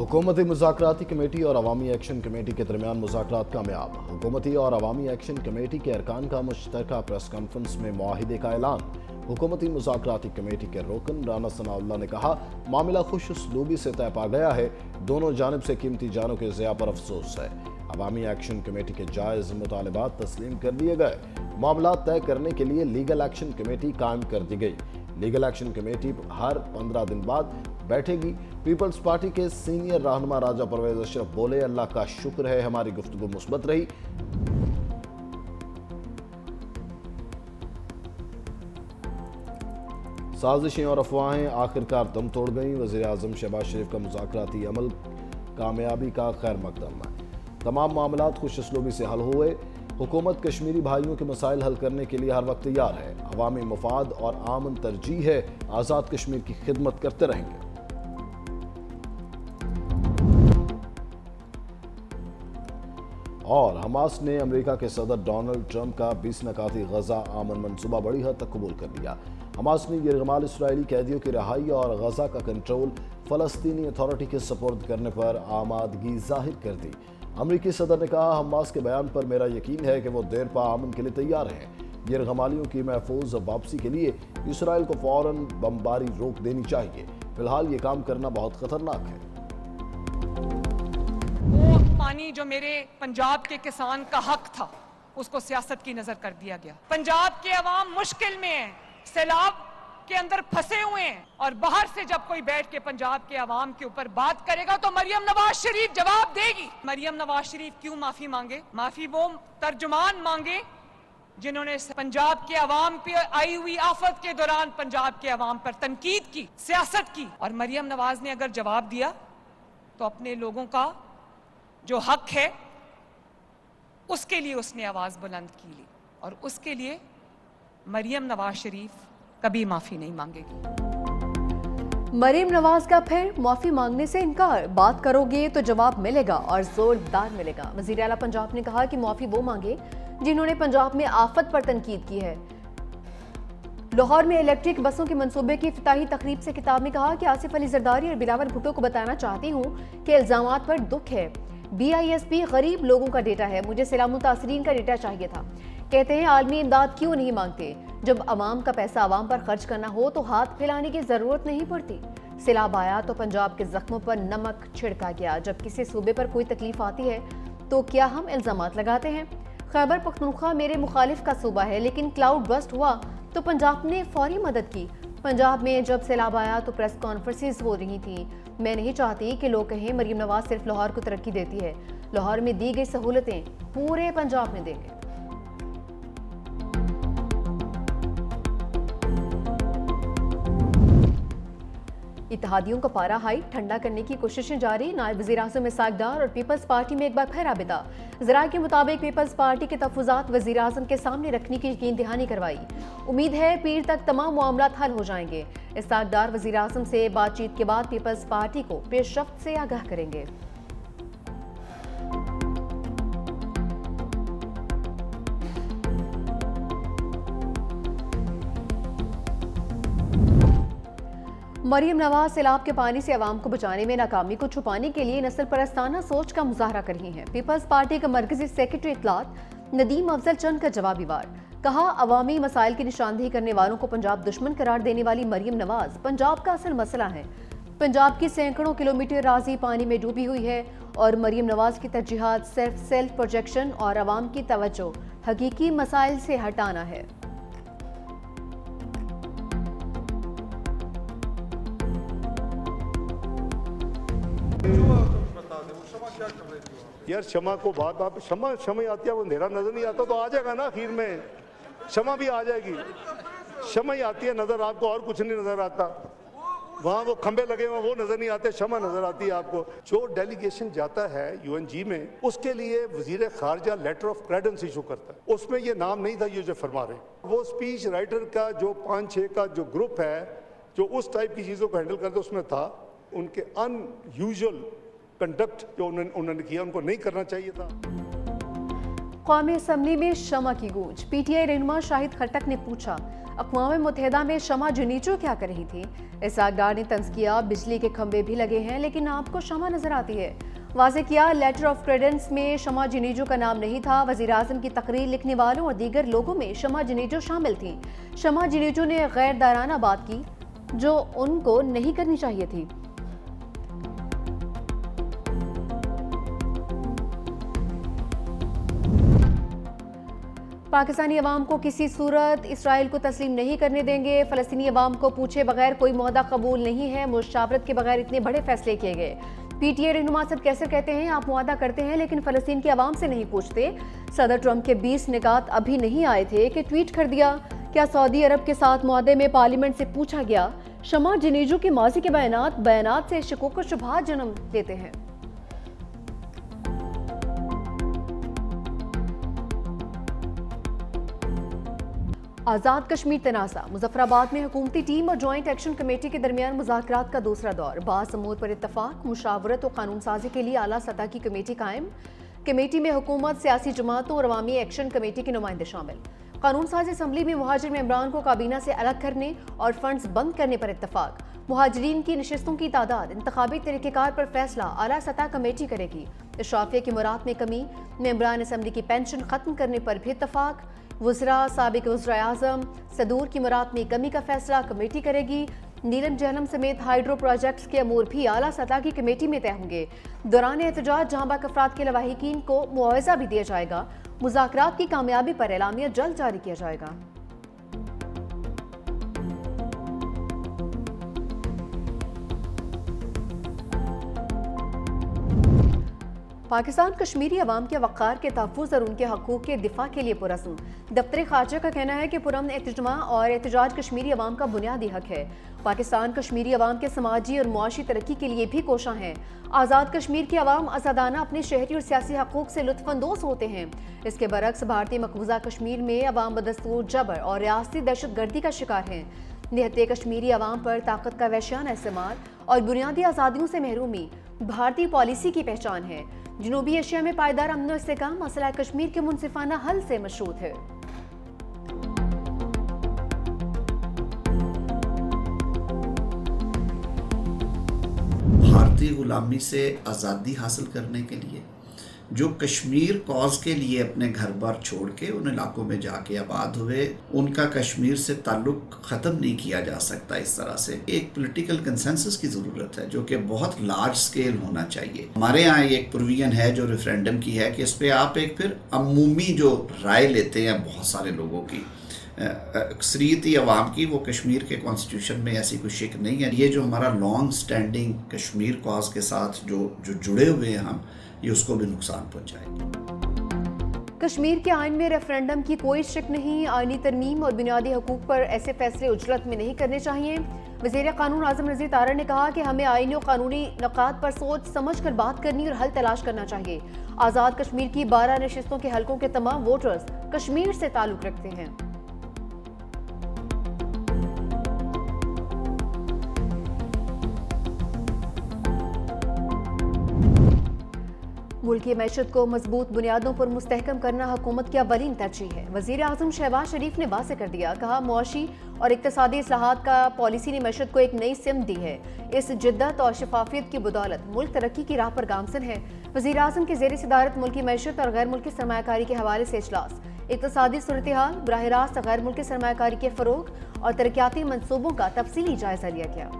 हुकूमती मुज़ाकराती कमेटी और अवामी action committee के दरमियान मुज़ाकरात कामयाब। हुकूमती और अवामी एक्शन कमेटी के अरकान का मुश्तरका प्रेस कॉन्फ्रेंस में मुआहिदे का ऐलान। हुकूमती मुज़ाकराती कमेटी के रुकन राना सनाउल्लाह ने कहा, मामला खुश उसलूबी से तय पा गया है, दोनों जानिब से कीमती जानों के ज़िया पर अफसोस है। अवामी एक्शन कमेटी के जायज़ मुतालबात तस्लीम कर लिए गए। मामला तय करने के लिए लीगल एक्शन कमेटी कायम कर दी गई। लीगल एक्शन कमेटी हर 15 दिन बाद बैठेगी। पीपल्स पार्टी के सीनियर रहनुमा राजा परवेज अशरफ बोले, अल्लाह का शुक्र है हमारी गुफ्तगू मुस्बत रही। साजिशें और अफवाहें आखिरकार दम तोड़ गईं। वज़ीर आज़म शहबाज शरीफ का मुज़ाकराती अमल कामयाबी का खैर मकदम है। तमाम मामलात खुश उसलूबी से हल हुए। हुकूमत कश्मीरी भाइयों के मसाइल हल करने के लिए हर वक्त तैयार है। अवामी मफाद और आमन तरजीह है। आज़ाद कश्मीर की खिदमत करते रहेंगे। और हमास ने अमेरिका के सदर डोनाल्ड ट्रंप का 20 नकाती गजा आमन मंसूबा बड़ी हद तक कबूल कर लिया। हमास ने यरगमाल इसराइली कैदियों की रिहाई और गजा का कंट्रोल फलस्तीनी अथॉरिटी के सपोर्ट करने पर आमादगी जाहिर कर दी। अमरीकी सदर ने कहा, हमास के बयान पर मेरा यकीन है कि वो देर पा अमन के लिए तैयार हैं। यरगमालियों की महफूज वापसी के लिए इसराइल को फौरन बमबारी रोक देनी चाहिए। फिलहाल ये काम करना बहुत खतरनाक है। वो पानी जो मेरे पंजाब के किसान का हक था, उसको सियासत की नजर कर दिया गया। पंजाब के अवाम मुश्किल में है, सैलाब के अंदर फंसे हुए हैं, और बाहर से जब कोई बैठ के पंजाब के अवाम के ऊपर बात करेगा तो मरियम नवाज शरीफ जवाब देगी। मरियम नवाज शरीफ क्यों माफी मांगे? माफी वो तर्जुमान मांगे जिन्होंने पंजाब के अवाम पे आई हुई आफत के दौरान पंजाब के अवाम पर तनकीद की, सियासत की। और मरियम नवाज ने अगर जवाब दिया तो अपने लोगों का जो हक है उसके लिए उसने आवाज बुलंद की ली, और उसके लिए मरियम नवाज शरीफ कभी माफी नहीं मांगेगी। मरियम नवाज का फिर माफी मांगने से इनकार। बात करोगे तो जवाब मिलेगा और जोरदार मिलेगा। वजीर आला पंजाब ने कहा कि माफी वो मांगे जिन्होंने पंजाब में आफत पर तनकीद की है। लाहौर में इलेक्ट्रिक बसों के मंसूबे की इफ्तिताही तकरीब से खिताब में कहा कि आसिफ अली जरदारी और बिलावल भुट्टो को बताना चाहती हूँ कि इल्जामात पर दुख है। BISP गरीब लोगों का डेटा है, मुझे सैलाब मुतासरीन का डेटा चाहिए था। कहते हैं आलमी इमदाद क्यों नहीं मांगते? जब अवाम का पैसा अवाम पर खर्च करना हो तो हाथ फैलाने की जरूरत नहीं पड़ती। सैलाब आया तो पंजाब के जख्मों पर नमक छिड़का गया। जब किसी सूबे पर कोई तकलीफ आती है तो क्या हम इल्जामात लगाते हैं? खैबर पख्तूनख्वा मेरे मुखालिफ का सूबा है, लेकिन क्लाउड बस्ट हुआ तो पंजाब ने फौरी मदद की। पंजाब में जब सैलाब आया तो प्रेस कॉन्फ्रेंसेस हो रही थी। मैं नहीं चाहती कि लोग कहें मरियम नवाज सिर्फ लाहौर को तरक्की देती है। लाहौर में दी गई सहूलतें पूरे पंजाब में देंगे। इत्तेहादियों का पारा हाई, ठंडा करने की कोशिशें जारी। नायब वज़ीर आज़म इसहाक डार और पीपल्स पार्टी में एक बार फिर राबिता। ज़राए के मुताबिक पीपल्स पार्टी के तहफ़्फ़ुज़ात वज़ीर आज़म के सामने रखने की यकीन दहानी करवाई। उम्मीद है पीर तक तमाम मामलात हल हो जाएंगे। इसहाक डार वज़ीर आज़म से बातचीत के बाद पीपल्स पार्टी को पेशरफ्त से आगाह करेंगे। मरियम नवाज सैलाब के पानी से अवाम को बचाने में नाकामी को छुपाने के लिए नस्ल परस्ताना सोच का मुजाहरा कर रही हैं। पीपल्स पार्टी का मरकजी सेक्रेटरी इत्तलात नदीम अफजल चंद का जवाबी वार। कहा, अवामी मसाइल की निशानदेही करने वालों को पंजाब दुश्मन करार देने वाली मरियम नवाज पंजाब का असल मसला है। पंजाब की सैकड़ों किलोमीटर राजी पानी में डूबी हुई है और मरियम नवाज की तरजीहात सिर्फ सेल्फ प्रोजेक्शन और अवाम की तवज्जो हकीकी मसाइल से हटाना है। यार शमा को बात शमा आती है, वो अंधेरा नजर नहीं आता तो आ जाएगा ना, आखिर में शमा भी आ जाएगी। शमा ही आती है नजर आपको, और कुछ नहीं नजर आता। वहाँ वो खंबे लगे हुए वो नजर नहीं आते, शमा नजर आती है आपको। जो डेलीगेशन जाता है UNG में, उसके लिए वजीर खारजा लेटर ऑफ क्रेडेंस इशू करता है। उसमें ये नाम नहीं था ये जो फरमा रहे। वो स्पीच राइटर का जो 5-6 का जो ग्रुप है जो उस टाइप की चीज़ों को हैंडल करते उसमें था। उनके अनयूजुअल कंडक्ट जो उन्होंने किया उनको नहीं करना चाहिए था। कौमी असम्बली में शमा की गूंज। PTI रहनुमा शाहिद खट्टक ने पूछा, अक़वाम मुत्तहिदा में शमा जुनीचो क्या कर रही थी? इसहाक़ ने तंज़ किया, बिजली के खंभे भी लगे हैं लेकिन आपको शमा नजर आती है। वाज़े किया, लेटर ऑफ क्रेडेंस में शमा जुनीचो का नाम नहीं था। वज़ीर-ए-आज़म की तकरीर लिखने वालों और दीगर लोगों में शमा जुनीचो शामिल थी। शमा जुनीचो ने गैर दायराना बात की जो उनको नहीं करनी चाहिए थी। पाकिस्तानी अवाम को किसी सूरत इसराइल को तस्लीम नहीं करने देंगे। फ़लस्तीनी अवाम को पूछे बगैर कोई मुआहदा कबूल नहीं है। मुशावरत के बगैर इतने बड़े फैसले किए गए। पीटीए रहनुमा सब कैसे कहते हैं आप मुआहदा करते हैं लेकिन फ़लस्तीन की अवाम से नहीं पूछते। सदर ट्रंप के 20 निकात अभी नहीं आए थे कि ट्वीट कर दिया। क्या सऊदी अरब के साथ मुआहदे में पार्लियामेंट से पूछा गया? शमा जुनीचो के माजी के बयानात से शकों को शुबहात जन्म देते हैं। आज़ाद कश्मीर तनाज़ा। मुजफ्फराबाद में हुकूमती टीम और जॉइंट एक्शन कमेटी के दरमियान मुज़ाकरात का दूसरा दौर। बाज़ अमूर पर इत्तफाक, मुशावरत और कानून साजी के लिए आला सतह की कमेटी कायम। कमेटी में हुकूमत, सियासी जमातों और अवामी एक्शन कमेटी के नुमाइंदे शामिल। कानून साज असम्बली में मुहाजिर मेंबरान को काबीना से अलग करने और फंड्स बंद करने पर इत्तफाक। मुहाजिरीन की नशिस्तों की तादाद, इंतखाबी तरीक़ेकार पर फैसला आला सतह कमेटी करेगी। इशराफिया की मुराद में कमी, मेंबरान असम्बली की पेंशन खत्म करने पर भी इत्तफाक। वज़रा, साबिक वज़ीर-ए-आज़म सदूर की मुराद में कमी का फैसला कमेटी करेगी। नीलम जहलम समेत हाइड्रो प्रोजेक्ट्स के अमूर भी आला सतह की कमेटी में तय होंगे। दौरान एहतजाज जहां बाक अफराद के लवाहिकीन को मुआवजा भी दिया जाएगा। मुज़ाकरात की कामयाबी पर एलामिया जल्द जारी किया जाएगा। पाकिस्तान कश्मीरी अवाम के वक़ार के तहफ़्फ़ुज़ और उनके हकूक़ के दिफा के लिए पुरज़्म। दफ्तर ख़ारजा का कहना है कि पुरअमन एहतजाज और एहतजाज कश्मीरी अवाम का बुनियादी हक है। पाकिस्तान कश्मीरी अवाम के समाजी और मुआशी तरक्की के लिए भी कोशां है। आज़ाद कश्मीर के अवाम आज़ादाना अपने शहरी और सियासी हकूक़ से लुत्फ़अंदोज़ होते हैं। इसके बरक्स भारतीय मकबूजा कश्मीर में अवाम बदस्तूर जबर और रियासती दहशतगर्दी का शिकार हैं। निहत्ते कश्मीरी अवाम पर ताकत का वहशियाना इस्तेमाल और बुनियादी आज़ादियों से महरूमी भारतीय पॉलिसी की पहचान है। जनूबी एशिया में पायदार अमन और इस्तेहकाम मसला कश्मीर के मुनसिफाना हल से मशरूत है। भारतीय गुलामी से आज़ादी हासिल करने के लिए जो कश्मीर कॉज के लिए अपने घर बार छोड़ के उन इलाकों में जाके आबाद हुए, उनका कश्मीर से ताल्लुक ख़त्म नहीं किया जा सकता। इस तरह से एक पॉलिटिकल कंसेंसस की ज़रूरत है जो कि बहुत लार्ज स्केल होना चाहिए। हमारे यहाँ एक प्रोविजन है जो रेफरेंडम की है कि इस पर आप एक फिर अमूमी जो राय लेते हैं बहुत सारे लोगों की, अक्सरियती अवाम की, वो कश्मीर के कॉन्स्टिट्यूशन में ऐसी कोई शिक नहीं है। ये जो हमारा लॉन्ग स्टैंडिंग कश्मीर कॉज के साथ जो जुड़े हुए हैं हम, ये उसको भी नुकसान पहुंचाएंगे। कश्मीर के आइन में रेफरेंडम की कोई शक नहीं। आइनी तरमीम और बुनियादी हकूक पर ऐसे फैसले उजलत में नहीं करने चाहिए। वज़ीर कानून आज़म नज़ीर तारा ने कहा कि हमें आइनी और कानूनी नुकात पर सोच समझ कर बात करनी और हल तलाश करना चाहिए। आज़ाद कश्मीर की 12 नशिस्तों के हलकों के तमाम वोटर्स कश्मीर से ताल्लुक़ रखते हैं। मुल्की मैशत को मजबूत बुनियादों पर मुस्तहकम करना हुकूमत की अव्वलीन तरजीह है। वज़ीर-ए-आज़म शहबाज शरीफ ने वाज़ेह कर दिया, कहा मुआशी और इक़्तिसादी इस्लाहात का पॉलिसी ने मैशत को एक नई सिमत दी है। इस जिद्दत और शफाफियत की बदौलत मुल्क तरक्की की राह पर गामज़न है। वज़ीर-ए-आज़म की ज़ेर सदारत मुल्की मैशत और गैर मुल्की सरमायाकारी के हवाले से इजलास, इक़्तिसादी सूरत-ए-हाल, बराह रास्त गैर मुल्की सरमायाकारी के फ़रोग़ और तरक्याती मंसूबों का तफसीली जायज़ा लिया गया।